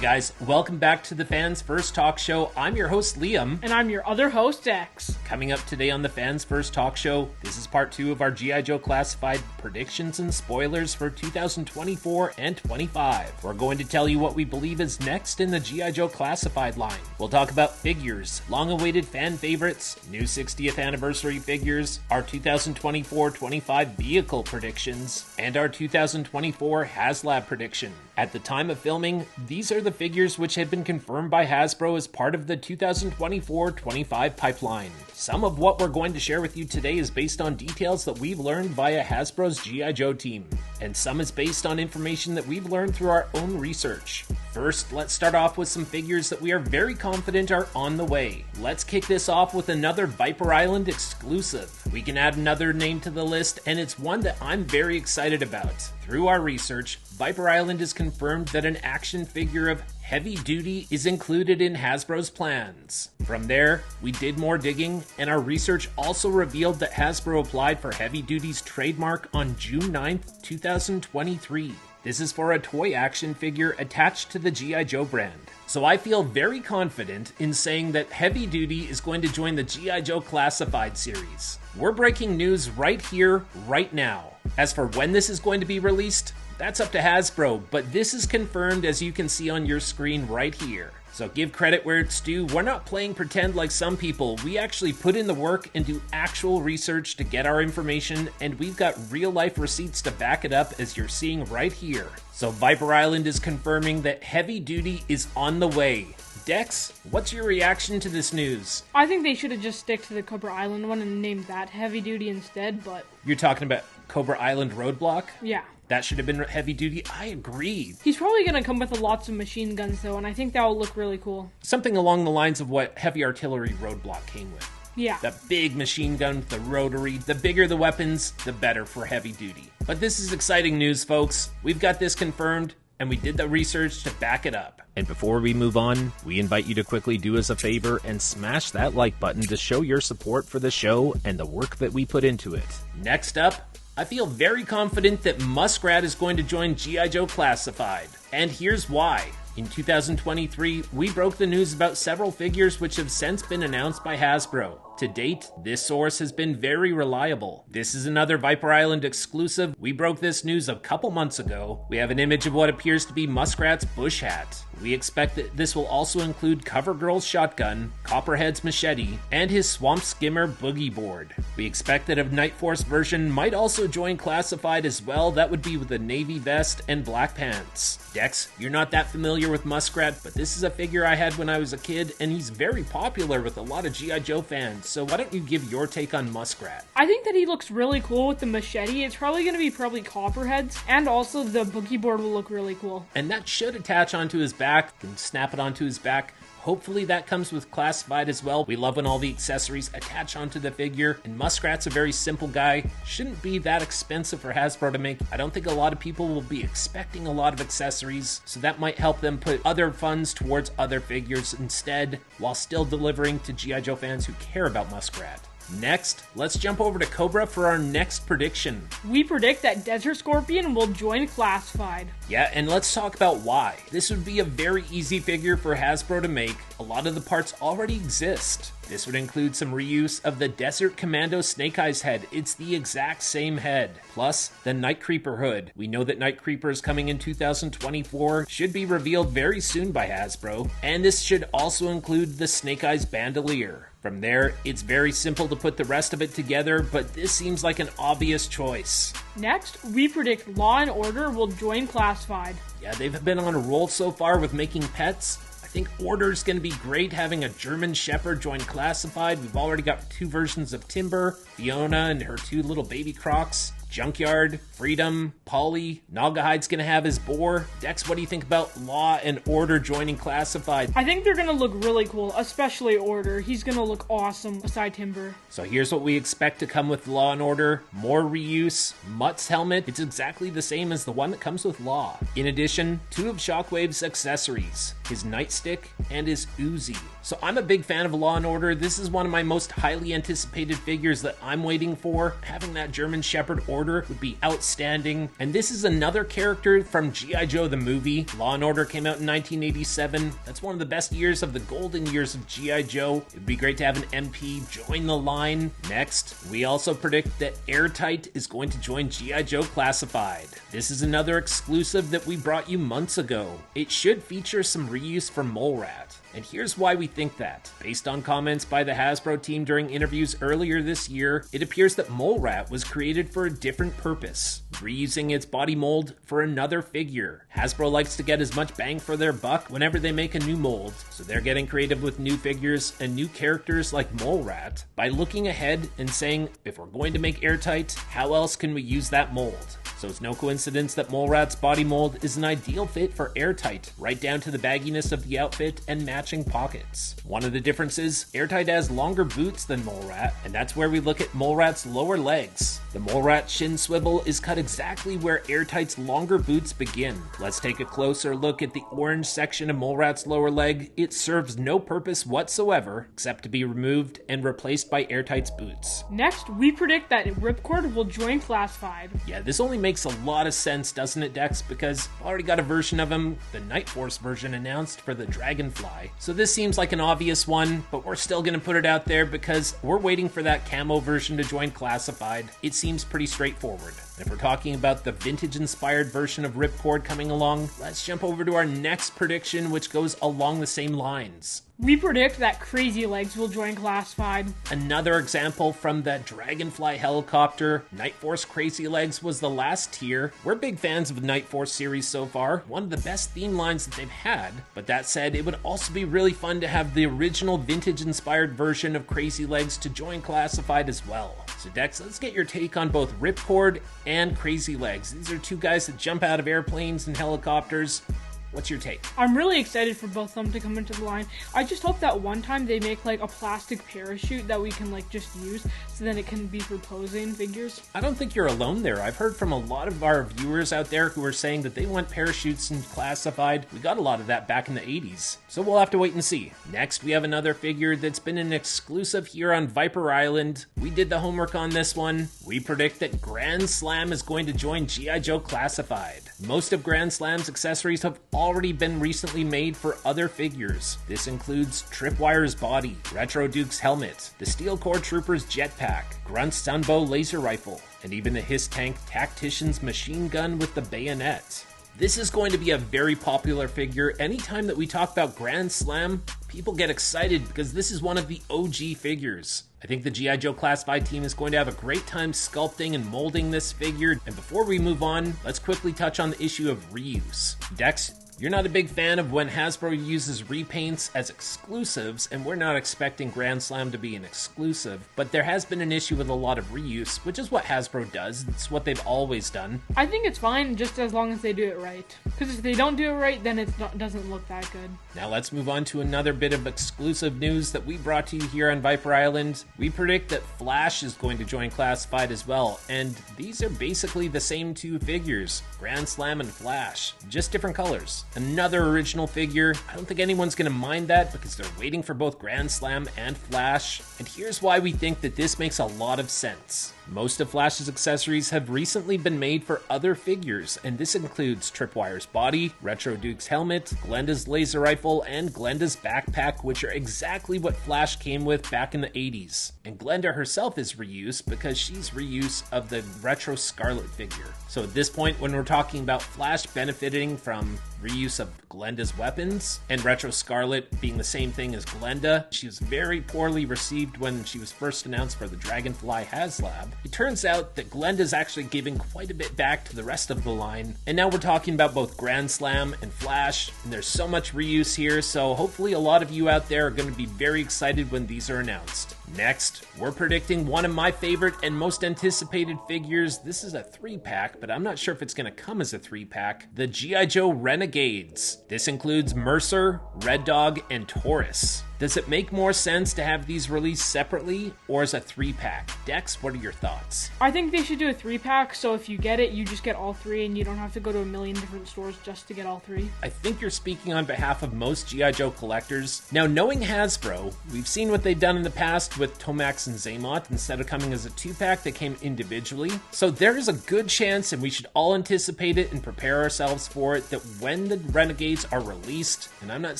guys, welcome back to the Fans First Talk Show. I'm your host, Liam. And I'm your other host, X. Coming up today on the Fans First Talk Show, this is part 2 of our G.I. Joe Classified predictions and spoilers for 2024 and 25. We're going to tell you what we believe is next in the G.I. Joe Classified line. We'll talk about figures, long-awaited fan favorites, new 60th anniversary figures, our 2024-25 vehicle predictions, and our 2024 HasLab prediction. At the time of filming, these are the figures which have been confirmed by Hasbro as part of the 2024-25 pipeline. Some of what we're going to share with you today is based on details that we've learned via Hasbro's G.I. Joe team, and some is based on information that we've learned through our own research. First, let's start off with some figures that we are very confident are on the way. Let's kick this off with another Viper Island exclusive. We can add another name to the list, and it's one that I'm very excited about. Through our research, Viper Island has confirmed that an action figure of Heavy Duty is included in Hasbro's plans. From there, we did more digging, and our research also revealed that Hasbro applied for Heavy Duty's trademark on June 9th, 2023. This is for a toy action figure attached to the G.I. Joe brand. So I feel very confident in saying that Heavy Duty is going to join the G.I. Joe Classified series. We're breaking news right here, right now. As for when this is going to be released, that's up to Hasbro, but this is confirmed as you can see on your screen right here. So give credit where it's due. We're not playing pretend like some people. We actually put in the work and do actual research to get our information, and we've got real life receipts to back it up as you're seeing right here. So Viper Island is confirming that Heavy Duty is on the way. Dex, what's your reaction to this news? I think they should have just stick to the Cobra Island one and named that Heavy Duty instead, but... You're talking about Cobra Island Roadblock? Yeah. That should have been Heavy Duty? I agree. He's probably going to come with lots of machine guns, though, and I think that will look really cool. Something along the lines of what Heavy Artillery Roadblock came with. Yeah. That big machine gun with the rotary. The bigger the weapons, the better for Heavy Duty. But this is exciting news, folks. We've got this confirmed, and we did the research to back it up. And before we move on, we invite you to quickly do us a favor and smash that like button to show your support for the show and the work that we put into it. Next up, I feel very confident that Muskrat is going to join G.I. Joe Classified. And here's why. In 2023, we broke the news about several figures which have since been announced by Hasbro. To date, this source has been very reliable. This is another Viper Island exclusive. We broke this news a couple months ago. We have an image of what appears to be Muskrat's bush hat. We expect that this will also include CoverGirl's shotgun, Copperhead's machete, and his Swamp Skimmer boogie board. We expect that a Night Force version might also join Classified as well. That would be with a navy vest and black pants. Dex, you're not that familiar with Muskrat, but this is a figure I had when I was a kid, and he's very popular with a lot of G.I. Joe fans. So why don't you give your take on Muskrat? I think that he looks really cool with the machete. It's probably going to be Copperheads, and also the boogie board will look really cool. And that should attach onto his back, and snap it onto his back. Hopefully that comes with Classified as well. We love when all the accessories attach onto the figure, and Muskrat's a very simple guy. Shouldn't be that expensive for Hasbro to make. I don't think a lot of people will be expecting a lot of accessories, so that might help them put other funds towards other figures instead, while still delivering to G.I. Joe fans who care about Muskrat. Next, let's jump over to Cobra for our next prediction. We predict that Desert Scorpion will join Classified. Yeah, and let's talk about why. This would be a very easy figure for Hasbro to make. A lot of the parts already exist. This would include some reuse of the Desert Commando Snake Eyes head. It's the exact same head. Plus, the Night Creeper hood. We know that Night Creeper is coming in 2024. Should be revealed very soon by Hasbro. And this should also include the Snake Eyes bandolier. From there, it's very simple to put the rest of it together, but this seems like an obvious choice. Next, we predict Law & Order will join Classified. Yeah, they've been on a roll so far with making pets. I think Order's going to be great having a German Shepherd join Classified. We've already got 2 versions of Timber, Fiona and her 2 little baby crocs. Junkyard, Freedom, Polly, Nagahide's gonna have his boar. Dex, what do you think about Law and Order joining Classified? I think they're gonna look really cool, especially Order. He's gonna look awesome beside Timber. So here's what we expect to come with Law and Order. More reuse. Mutt's helmet, it's exactly the same as the one that comes with Law. In addition, 2 of Shockwave's accessories, his nightstick and his Uzi. So I'm a big fan of Law and Order. This is one of my most highly anticipated figures that I'm waiting for. Having that German Shepherd Order Order would be outstanding. And this is another character from G.I. Joe the movie. Law and Order came out in 1987. That's one of the best years of the golden years of G.I. Joe. It'd be great to have an MP join the line. Next, we also predict that Airtight is going to join G.I. Joe Classified. This is another exclusive that we brought you months ago. It should feature some reuse from Mole Rat. And here's why we think that. Based on comments by the Hasbro team during interviews earlier this year, it appears that Mole Rat was created for a different purpose, reusing its body mold for another figure. Hasbro likes to get as much bang for their buck whenever they make a new mold, so they're getting creative with new figures and new characters like Mole Rat by looking ahead and saying, if we're going to make Airtight, how else can we use that mold? So it's no coincidence that Mole Rat's body mold is an ideal fit for Airtight, right down to the bagginess of the outfit and matching pockets. One of the differences, Airtight has longer boots than Mole Rat, and that's where we look at Mole Rat's lower legs. The Mole Rat shin swivel is cut exactly where Airtight's longer boots begin. Let's take a closer look at the orange section of Mole Rat's lower leg. It serves no purpose whatsoever except to be removed and replaced by Airtight's boots. Next, we predict that Ripcord will join Classified. Yeah, this only makes a lot of sense, doesn't it, Dex? Because I've already got a version of him, the Night Force version, announced for the Dragonfly. So this seems like an obvious one, but we're still going to put it out there because we're waiting for that camo version to join Classified. It seems pretty straightforward. And if we're talking about the vintage-inspired version of Ripcord coming along, let's jump over to our next prediction, which goes along the same lines. We predict that Crazy Legs will join Classified. Another example from the Dragonfly helicopter. Night Force Crazy Legs was the last tier. We're big fans of the Night Force series so far, one of the best theme lines that they've had. But that said, it would also be really fun to have the original vintage-inspired version of Crazy Legs to join Classified as well. So Dex, let's get your take on both Ripcord and Crazy Legs. These are two guys that jump out of airplanes and helicopters. What's your take? I'm really excited for both of them to come into the line. I just hope that one time they make like a plastic parachute that we can like just use so then it can be for posing figures. I don't think you're alone there. I've heard from a lot of our viewers out there who are saying that they want parachutes in Classified. We got a lot of that back in the 80s. So we'll have to wait and see. Next, we have another figure that's been an exclusive here on Viper Island. We did the homework on this one. We predict that Grand Slam is going to join G.I. Joe Classified. Most of Grand Slam's accessories have already been recently made for other figures. This includes Tripwire's body, Retro Duke's helmet, the Steel Core Trooper's jetpack, Grunt's Sunbow laser rifle, and even the Hiss Tank Tactician's machine gun with the bayonet. This is going to be a very popular figure. Anytime that we talk about Grand Slam, people get excited because this is one of the OG figures. I think the G.I. Joe Classified team is going to have a great time sculpting and molding this figure. And before we move on, let's quickly touch on the issue of reuse. Dex, you're not a big fan of when Hasbro uses repaints as exclusives, and we're not expecting Grand Slam to be an exclusive, but there has been an issue with a lot of reuse, which is what Hasbro does. It's what they've always done. I think it's fine just as long as they do it right. Because if they don't do it right, then it doesn't look that good. Now let's move on to another bit of exclusive news that we brought to you here on Viper Island. We predict that Flash is going to join Classified as well, and these are basically the same two figures, Grand Slam and Flash, just different colors. Another original figure. I don't think anyone's going to mind that because they're waiting for both Grand Slam and Flash. And here's why we think that this makes a lot of sense. Most of Flash's accessories have recently been made for other figures, and this includes Tripwire's body, Retro Duke's helmet, Glenda's laser rifle, and Glenda's backpack, which are exactly what Flash came with back in the 80s. And Glenda herself is reuse because she's reuse of the Retro Scarlet figure. So at this point, when we're talking about Flash benefiting from reuse of Glenda's weapons, and Retro Scarlet being the same thing as Glenda, she was very poorly received when she was first announced for the Dragonfly HasLab. It turns out that Glenda's actually giving quite a bit back to the rest of the line, and now we're talking about both Grand Slam and Flash, and there's so much reuse here, so hopefully a lot of you out there are going to be very excited when these are announced. Next, we're predicting one of my favorite and most anticipated figures. This is a 3-pack, but I'm not sure if it's going to come as a 3-pack. The G.I. Joe Renegades. This includes Mercer, Red Dog, and Taurus. Does it make more sense to have these released separately or as a 3-pack? Dex, what are your thoughts? I think they should do a 3-pack, so if you get it, you just get all 3 and you don't have to go to a million different stores just to get all 3. I think you're speaking on behalf of most G.I. Joe collectors. Now, knowing Hasbro, we've seen what they've done in the past with Tomax and Zaymot. Instead of coming as a 2-pack, they came individually. So there is a good chance, and we should all anticipate it and prepare ourselves for it, that when the Renegades are released, and I'm not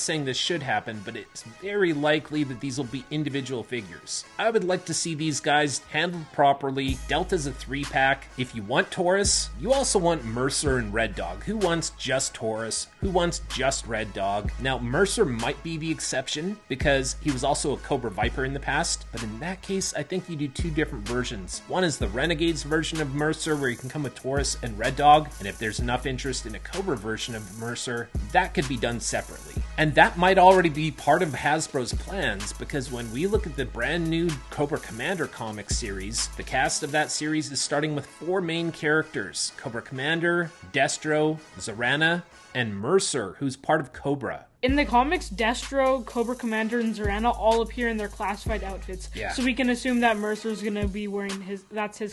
saying this should happen, but it's very likely that these will be individual figures. I would like to see these guys handled properly, dealt as a 3-pack. If you want Taurus, you also want Mercer and Red Dog. Who wants just Taurus? Who wants just Red Dog? Now, Mercer might be the exception because he was also a Cobra Viper in the past, but in that case, I think you do 2 different versions. One is the Renegades version of Mercer, where you can come with Taurus and Red Dog, and if there's enough interest in a Cobra version of Mercer, that could be done separately. And that might already be part of Hasbro's plans, because when we look at the brand new Cobra Commander comic series, the cast of that series is starting with 4 main characters: Cobra Commander, Destro, Zarana, and Mercer, who's part of Cobra. In the comics, Destro, Cobra Commander, and Zarana all appear in their classified outfits. Yeah. So we can assume that Mercer's gonna be wearing his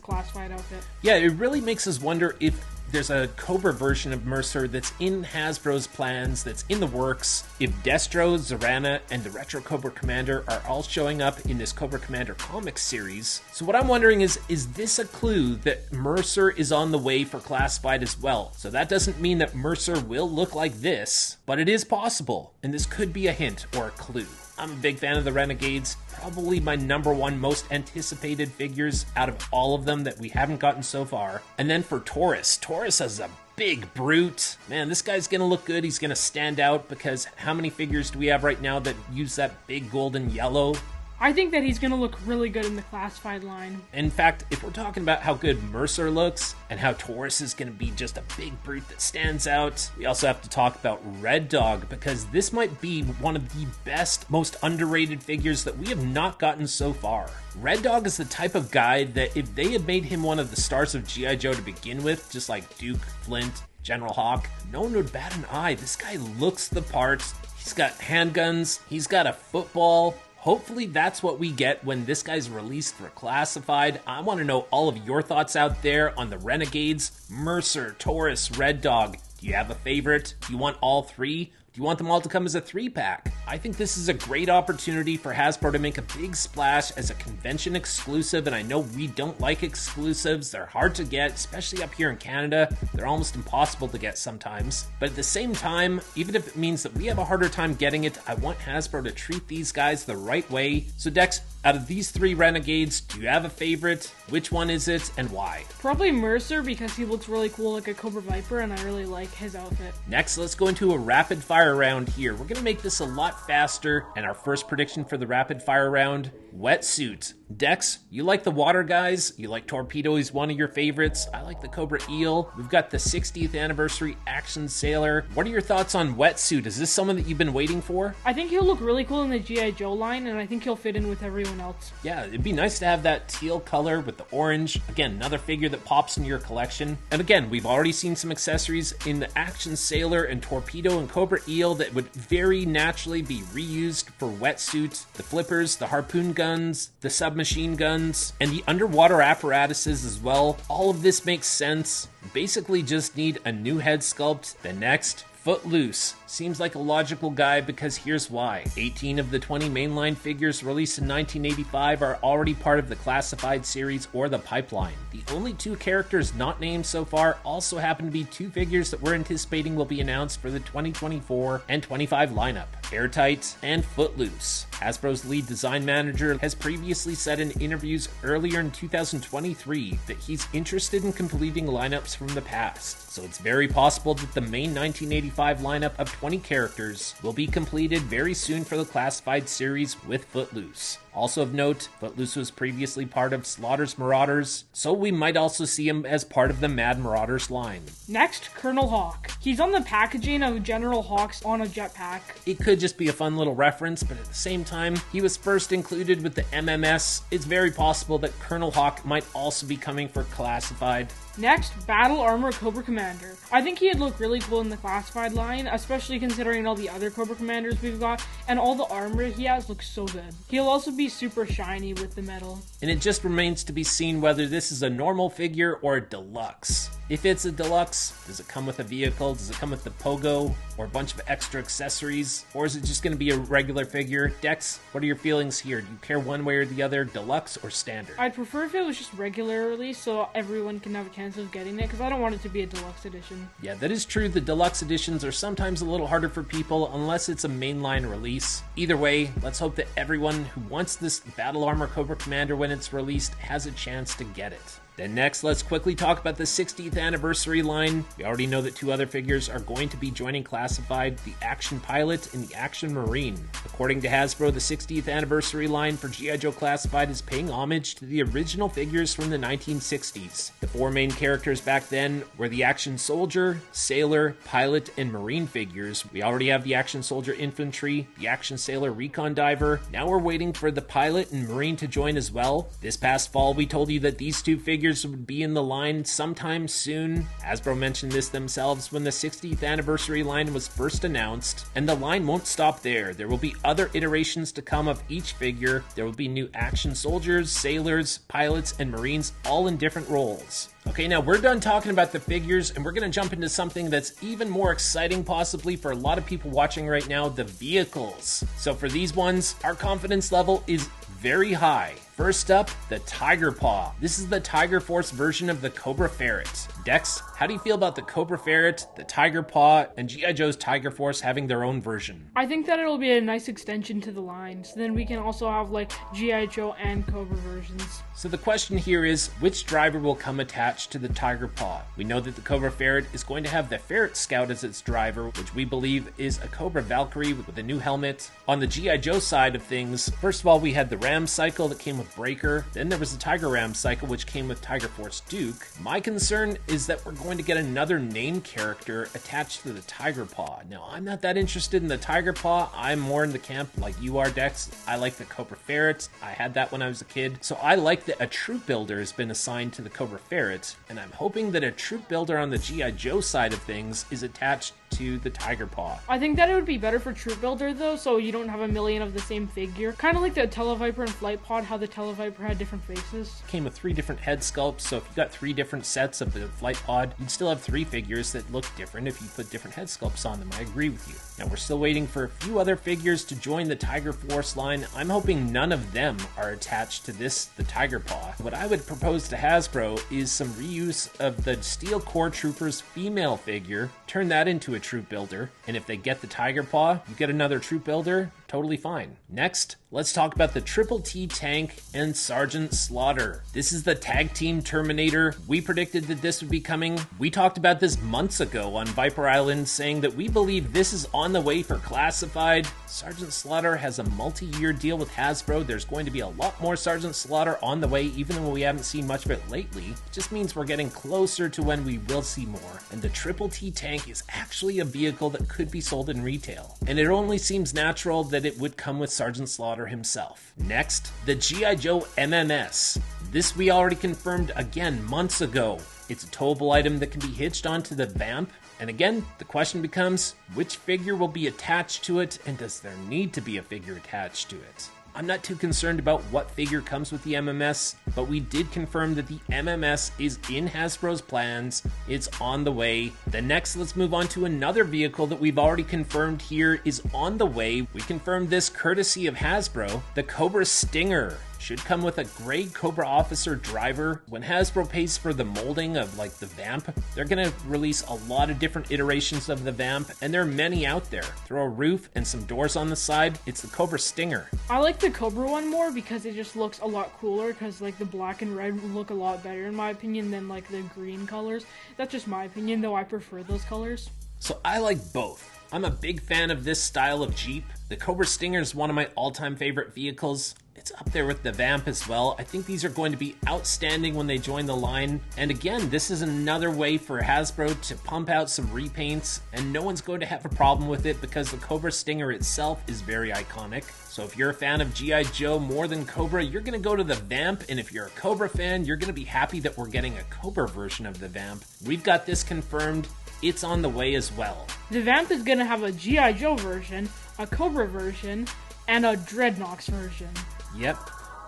classified outfit. Yeah, it really makes us wonder if there's a Cobra version of Mercer that's in Hasbro's plans, that's in the works. If Destro, Zarana, and the Retro Cobra Commander are all showing up in this Cobra Commander comics series. So what I'm wondering is this a clue that Mercer is on the way for classified as well? So that doesn't mean that Mercer will look like this, but it is possible, and this could be a hint or a clue. I'm a big fan of the Renegades, probably my #1 most anticipated figures out of all of them that we haven't gotten so far. And then for Taurus, Taurus is a big brute. Man, this guy's gonna look good. He's gonna stand out because how many figures do we have right now that use that big golden yellow? I think that he's going to look really good in the classified line. In fact, if we're talking about how good Mercer looks and how Taurus is going to be just a big brute that stands out, we also have to talk about Red Dog, because this might be one of the best, most underrated figures that we have not gotten so far. Red Dog is the type of guy that if they had made him one of the stars of G.I. Joe to begin with, just like Duke, Flint, General Hawk, no one would bat an eye. This guy looks the part. He's got handguns. He's got a football. Hopefully that's what we get when this guy's released for classified. I want to know all of your thoughts out there on the Renegades, Mercer, Taurus, Red Dog. Do you have a favorite? Do you want all 3? Do you want them all to come as a 3-pack? I think this is a great opportunity for Hasbro to make a big splash as a convention exclusive, and I know we don't like exclusives. They're hard to get, especially up here in Canada. They're almost impossible to get sometimes. But at the same time, even if it means that we have a harder time getting it, I want Hasbro to treat these guys the right way. So Dex, out of these 3 Renegades, do you have a favorite? Which one is it, and why? Probably Mercer, because he looks really cool like a Cobra Viper, and I really like his outfit. Next, let's go into a rapid fire round here. We're going to make this a lot faster, and our first prediction for the rapid fire round, wetsuit. Dex, you like the water guys? You like Torpedo, he's one of your favorites. I like the Cobra Eel. We've got the 60th anniversary Action Sailor. What are your thoughts on wetsuit? Is this someone that you've been waiting for? I think he'll look really cool in the G.I. Joe line, and I think he'll fit in with everyone else. Yeah, it'd be nice to have that teal color with the orange. Again, another figure that pops into your collection. And again, we've already seen some accessories in the Action Sailor and Torpedo and Cobra Eel that would very naturally be reused for wetsuit. The flippers, the harpoon guns, the submachine guns, and the underwater apparatuses as well. All of this makes sense. Basically just need a new head sculpt. The next, Footloose. Seems like a logical guy because here's why. 18 of the 20 mainline figures released in 1985 are already part of the classified series or the pipeline. The only 2 characters not named so far also happen to be 2 figures that we're anticipating will be announced for the 2024 and 25 lineup. Airtight and Footloose. Hasbro's lead design manager has previously said in interviews earlier in 2023 that he's interested in completing lineups from the past. So it's very possible that the main 1985 lineup of 20 characters will be completed very soon for the classified series with Footloose. Also of note, Footloose was previously part of Slaughter's Marauders, so we might also see him as part of the Mad Marauders line. Next, Colonel Hawk. He's on the packaging of General Hawk's on a jetpack. It could just be a fun little reference, but at the same time, he was first included with the MMS. It's very possible that Colonel Hawk might also be coming for classified. Next, Battle Armor Cobra Commander. I think he'd look really cool in the classified line, especially considering all the other Cobra Commanders we've got, and all the armor he has looks so good. He'll also be super shiny with the metal. And it just remains to be seen whether this is a normal figure or a deluxe. If it's a deluxe, does it come with a vehicle? Does it come with the pogo or a bunch of extra accessories? Or is it just going to be a regular figure? Dex, what are your feelings here? Do you care one way or the other, deluxe or standard? I'd prefer if it was just regular release so everyone can have a chance of getting it, because I don't want it to be a deluxe edition. Yeah, that is true. The deluxe editions are sometimes a little harder for people unless it's a mainline release. Either way, let's hope that everyone who wants this Battle Armor Cobra Commander when it's released has a chance to get it. Then next, let's quickly talk about the 60th anniversary line. We already know that 2 other figures are going to be joining Classified, the Action Pilot and the Action Marine. According to Hasbro, the 60th anniversary line for G.I. Joe Classified is paying homage to the original figures from the 1960s. The 4 main characters back then were the Action Soldier, Sailor, Pilot, and Marine figures. We already have the Action Soldier Infantry, the Action Sailor Recon Diver. Now we're waiting for the Pilot and Marine to join as well. This past fall, we told you that these 2 figures would be in the line sometime soon. Hasbro mentioned this themselves when the 60th anniversary line was first announced, and the line won't stop there. There will be other iterations to come of each figure. There will be new action soldiers, sailors, pilots, and marines, all in different roles. Okay, now we're done talking about the figures, and we're going to jump into something that's even more exciting possibly for a lot of people watching right now, the vehicles. So for these ones, our confidence level is very high. First up, the Tiger Paw. This is the Tiger Force version of the Cobra Ferret. Dex, how do you feel about the Cobra Ferret, the Tiger Paw, and G.I. Joe's Tiger Force having their own version? I think that it'll be a nice extension to the line, so then we can also have like G.I. Joe and Cobra versions. So the question here is, which driver will come attached to the Tiger Paw? We know that the Cobra Ferret is going to have the Ferret Scout as its driver, which we believe is a Cobra Valkyrie with a new helmet. On the G.I. Joe side of things, first of all, we had the Ram Cycle that came with Breaker. Then there was the Tiger Ram Cycle, which came with Tiger Force Duke. My concern is that we're going to get another name character attached to the Tiger Paw. Now, I'm not that interested in the Tiger Paw. I'm more in the camp like you are, Dex. I like the Cobra Ferret. I had that when I was a kid. So I like that a troop builder has been assigned to the Cobra Ferret, and I'm hoping that a troop builder on the G.I. Joe side of things is attached to the Tiger Paw. I think that it would be better for Troop Builder though, so you don't have a million of the same figure. Kind of like the Televiper and Flight Pod, how the Televiper had different faces. Came with 3 different head sculpts, so if you got 3 different sets of the Flight Pod, you'd still have 3 figures that look different if you put different head sculpts on them. I agree with you. Now we're still waiting for a few other figures to join the Tiger Force line. I'm hoping none of them are attached to the Tiger Paw. What I would propose to Hasbro is some reuse of the Steel Core Troopers female figure, turn that into a troop builder, and if they get the Tiger Paw, you get another troop builder, totally fine. Next, let's talk about the Triple T Tank and Sergeant Slaughter. This is the Tag Team Terminator. We predicted that this would be coming. We talked about this months ago on Viper Island, saying that we believe this is on the way for Classified. Sergeant Slaughter has a multi-year deal with Hasbro. There's going to be a lot more Sergeant Slaughter on the way, even though we haven't seen much of it lately. It just means we're getting closer to when we will see more. And the Triple T Tank is actually a vehicle that could be sold in retail. And it only seems natural that it would come with Sergeant Slaughter himself. Next, the G.I. Joe MMS. This we already confirmed again months ago. It's a towable item that can be hitched onto the Vamp. And again, the question becomes, which figure will be attached to it, and does there need to be a figure attached to it? I'm not too concerned about what figure comes with the MMS, but we did confirm that the MMS is in Hasbro's plans. It's on the way. Then next, let's move on to another vehicle that we've already confirmed here is on the way. We confirmed this courtesy of Hasbro. The Cobra Stinger should come with a gray Cobra Officer driver. When Hasbro pays for the molding of like the Vamp, they're gonna release a lot of different iterations of the Vamp, and there are many out there. Throw a roof and some doors on the side, it's the Cobra Stinger. I like the Cobra one more because it just looks a lot cooler, because like the black and red look a lot better in my opinion than like the green colors. That's just my opinion, though I prefer those colors. So I like both. I'm a big fan of this style of Jeep. The Cobra Stinger is one of my all-time favorite vehicles. It's up there with the Vamp as well. I think these are going to be outstanding when they join the line. And again, this is another way for Hasbro to pump out some repaints, and no one's going to have a problem with it because the Cobra Stinger itself is very iconic. So if you're a fan of G.I. Joe more than Cobra, you're going to go to the Vamp, and if you're a Cobra fan, you're going to be happy that we're getting a Cobra version of the Vamp. We've got this confirmed. It's on the way as well. The Vamp is going to have a G.I. Joe version, a Cobra version, and a Dreadnoks version. Yep,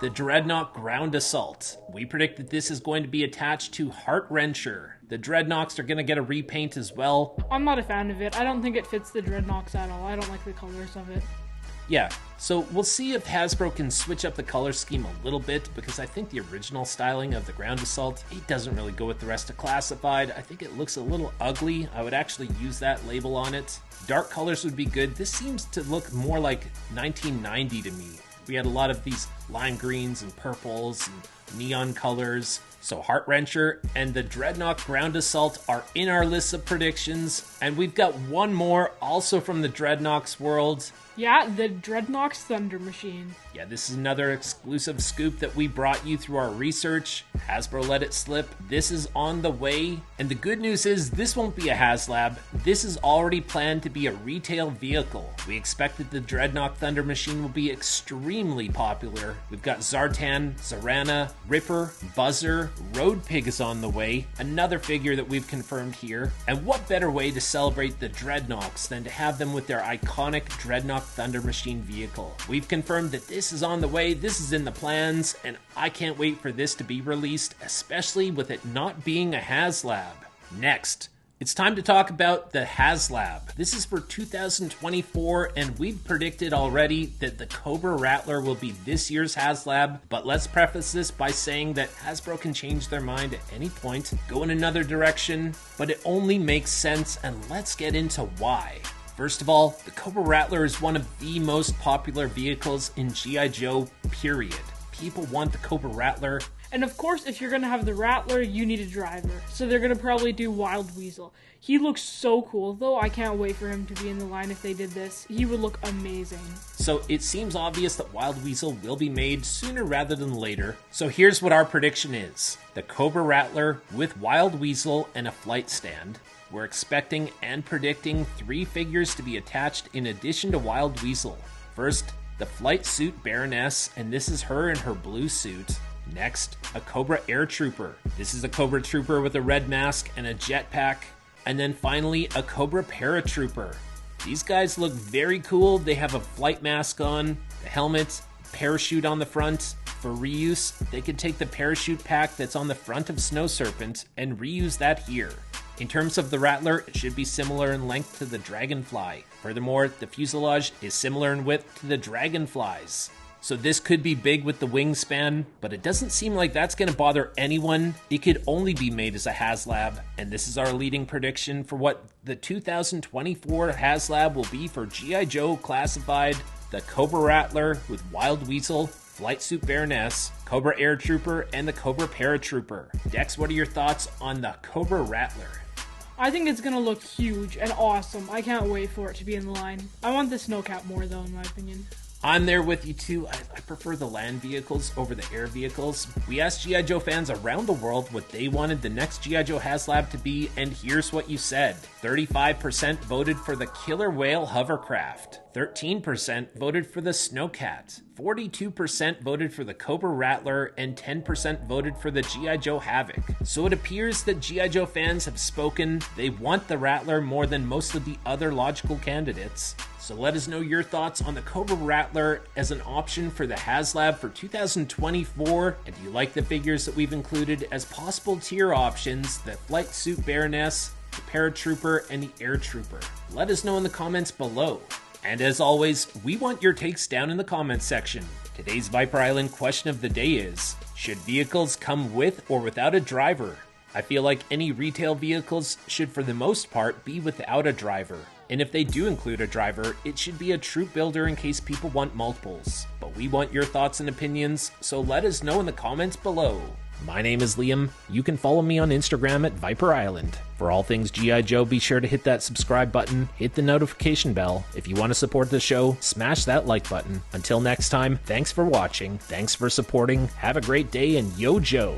the Dreadnought Ground Assault. We predict that this is going to be attached to Heart Wrencher. The Dreadnoks are going to get a repaint as well. I'm not a fan of it. I don't think it fits the Dreadnoks at all. I don't like the colors of it. Yeah, so we'll see if Hasbro can switch up the color scheme a little bit, because I think the original styling of the Ground Assault, it doesn't really go with the rest of Classified. I think it looks a little ugly. I would actually use that label on it. Dark colors would be good. This seems to look more like 1990 to me. We had a lot of these lime greens and purples and neon colors. So Heart-Wrencher and the Dreadnought Ground Assault are in our list of predictions. And we've got one more also from the Dreadnoks world. Yeah, the Dreadnoks Thunder Machine. Yeah, this is another exclusive scoop that we brought you through our research. Hasbro let it slip. This is on the way. And the good news is this won't be a HasLab. This is already planned to be a retail vehicle. We expect that the Dreadnought Thunder Machine will be extremely popular. We've got Zartan, Zarana, Ripper, Buzzer, Road Pig is on the way. Another figure that we've confirmed here. And what better way to celebrate the Dreadnoks than to have them with their iconic Dreadnought Thunder Machine vehicle. We've confirmed that this is on the way, this is in the plans, and I can't wait for this to be released, especially with it not being a HasLab. Next, it's time to talk about the HasLab. This is for 2024, and we've predicted already that the Cobra Rattler will be this year's HasLab, but let's preface this by saying that Hasbro can change their mind at any point, go in another direction, but it only makes sense, and let's get into why. First of all, the Cobra Rattler is one of the most popular vehicles in G.I. Joe, period. People want the Cobra Rattler. And of course, if you're going to have the Rattler, you need a driver. So they're going to probably do Wild Weasel. He looks so cool, though. I can't wait for him to be in the line if they did this. He would look amazing. So it seems obvious that Wild Weasel will be made sooner rather than later. So here's what our prediction is. The Cobra Rattler with Wild Weasel and a flight stand. We're expecting and predicting 3 figures to be attached in addition to Wild Weasel. First, the Flight Suit Baroness, and this is her in her blue suit. Next, a Cobra Air Trooper. This is a Cobra Trooper with a red mask and a jetpack. And then finally, a Cobra Paratrooper. These guys look very cool. They have a flight mask on, the helmet, parachute on the front. For reuse, they could take the parachute pack that's on the front of Snow Serpent and reuse that here. In terms of the Rattler, it should be similar in length to the Dragonfly. Furthermore, the fuselage is similar in width to the Dragonflies. So this could be big with the wingspan, but it doesn't seem like that's going to bother anyone. It could only be made as a HasLab, and this is our leading prediction for what the 2024 HasLab will be for G.I. Joe Classified, the Cobra Rattler with Wild Weasel, Flight Suit Baroness, Cobra Air Trooper, and the Cobra Paratrooper. Dex, what are your thoughts on the Cobra Rattler? I think it's going to look huge and awesome. I can't wait for it to be in the line. I want the Snowcap more, though, in my opinion. I'm there with you too. I prefer the land vehicles over the air vehicles. We asked G.I. Joe fans around the world what they wanted the next G.I. Joe HasLab to be, and here's what you said. 35% voted for the Killer Whale Hovercraft. 13% voted for the Snowcat. 42% voted for the Cobra Rattler, and 10% voted for the G.I. Joe Havoc. So it appears that G.I. Joe fans have spoken. They want the Rattler more than most of the other logical candidates. So let us know your thoughts on the Cobra Rattler as an option for the HasLab for 2024. And do you like the figures that we've included as possible tier options, the Flight Suit Baroness, the Paratrooper, and the Air Trooper? Let us know in the comments below. And as always, we want your takes down in the comments section. Today's Viper Island question of the day is, should vehicles come with or without a driver? I feel like any retail vehicles should for the most part be without a driver. And if they do include a driver, it should be a troop builder in case people want multiples. But we want your thoughts and opinions, so let us know in the comments below. My name is Liam. You can follow me on Instagram at Viper Island. For all things G.I. Joe, be sure to hit that subscribe button, hit the notification bell. If you want to support the show, smash that like button. Until next time, thanks for watching, thanks for supporting, have a great day, and yo Joe!